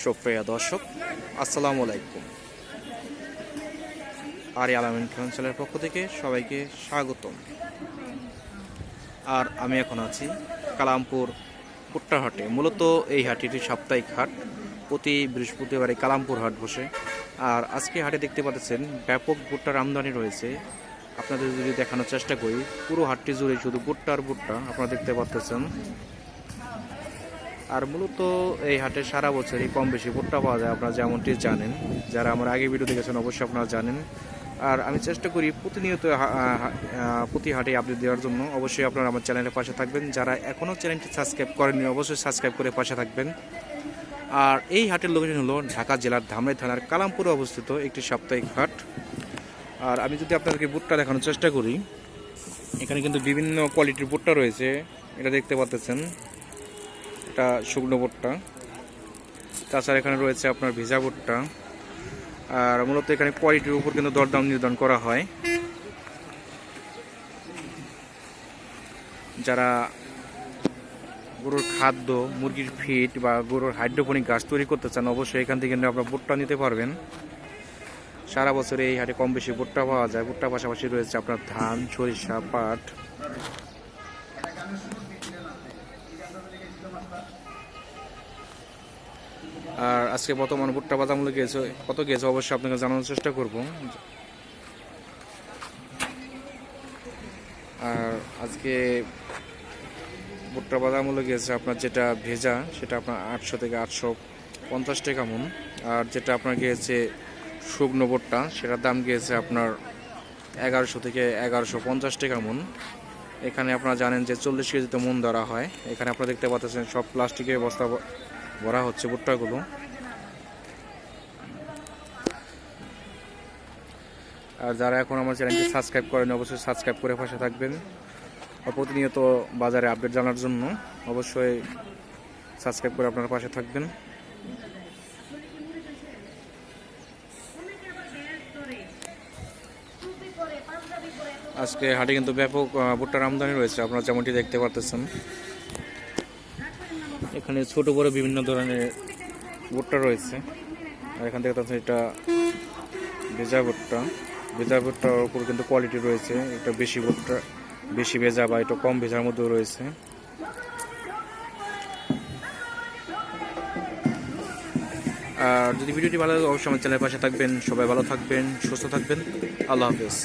সুপ্রিয় দর্শক, আসসালামু আলাইকুম। আরিয়াল আমিন অঞ্চলের পক্ষ থেকে সবাইকে স্বাগতম। আর আমি এখন আছি কালামপুর ভুট্টার হাটে। মূলত এই হাটটি সাপ্তাহিক হাট, প্রতি বৃহস্পতিবারে কালামপুর হাট বসে। আর আজকে হাটে দেখতে পাচ্ছেন ব্যাপক ভুট্টার আমদানি রয়েছে। আপনাদের যদি দেখানোর চেষ্টা করি, পুরো হাটটি জুড়ে শুধু ভুট্টার ভুট্টা আপনারা দেখতে পাচ্ছেন। আর মূলত এই হাটে সারা বছরই কম বেশি ভুট্টা পাওয়া যায়, আপনারা যেমনটি জানেন। যারা আমার আগে ভিডিও দেখেছেন অবশ্যই আপনারা জানেন। আর আমি চেষ্টা করি প্রতিনিয়ত প্রতি হাটে আপডেট দেওয়ার জন্য। অবশ্যই আপনারা আমার চ্যানেলের পাশে থাকবেন। যারা এখনও চ্যানেলটি সাবস্ক্রাইব করেননি অবশ্যই সাবস্ক্রাইব করে পাশে থাকবেন। আর এই হাটের লোকেশন হলো ঢাকা জেলার ধামরাই থানার কালামপুরে অবস্থিত একটি সাপ্তাহিক হাট। আর আমি যদি আপনাদেরকে ভুট্টা দেখানোর চেষ্টা করি, এখানে কিন্তু বিভিন্ন কোয়ালিটির ভুট্টা রয়েছে। এটা দেখতে পাচ্ছেন, এটা শুকনো ভুট্টা। তাছাড়া এখানে রয়েছে আপনার ভেজা ভুট্টা। আর মূলত এখানে কোয়ালিটির উপর কিন্তু দরদাম নির্ধারণ করা হয়। যারা গরুর খাদ্য, মুরগির ফিড বা গরুর হাইড্রোপনিক গাছ তৈরি করতে চান অবশ্যই এখান থেকে আপনারা ভুট্টা নিতে পারবেন। সারা বছরে এই হাটে কম বেশি ভুট্টা পাওয়া যায়। ভুট্টার পাশাপাশি রয়েছে আপনার ধান, সরিষা, পাট। আর আজকে বর্তমান ভুট্টা বাজার মূল্য কত গিয়েছে অবশ্যই আপনাকে জানানোর চেষ্টা করব। আর আজকে ভুট্টা বাজার মূল্য গিয়েছে আপনার যেটা ভেজা সেটা আপনার 800 থেকে 850 টাকা মন। আর যেটা আপনার গিয়েছে শুকনো ভুট্টা সেটার দাম গিয়েছে আপনার 1100 থেকে 1150 টাকা মন। এখানে আপনারা জানেন যে 40 কেজিতে মন ধরা হয়। এখানে আপনারা দেখতে পাচ্ছেন সব প্লাস্টিকের বস্তা ভরা হচ্ছে ভুট্টাগুলো। আর যারা এখন আমার চ্যানেলটি সাবস্ক্রাইব করেন অবশ্যই সাবস্ক্রাইব করে পাশে থাকবেন। আর প্রতিনিয়ত বাজারে আপডেট জানার জন্য অবশ্যই সাবস্ক্রাইব করে আপনার পাশে থাকবেন। আজকে হাটে কিন্তু ব্যাপক ভুট্টার আমদানি রয়েছে, আপনারা যেমনটি দেখতে পারতেছেন। এখানে ছোট বড় বিভিন্ন ধরনের ভুট্টা রয়েছে। আর এখান থেকে এটা ভেজা ভুট্টা। ভেজা ভুট্টার উপর কিন্তু কোয়ালিটি রয়েছে। এটা বেশি ভুট্টা, বেশি ভেজা বা একটু কম ভেজার মধ্যেও রয়েছে। আর যদি ভিডিওটি ভালো লাগে অবশ্যই আমার চ্যানেলের পাশে থাকবেন। সবাই ভালো থাকবেন, সুস্থ থাকবেন। আল্লাহ হাফেজ।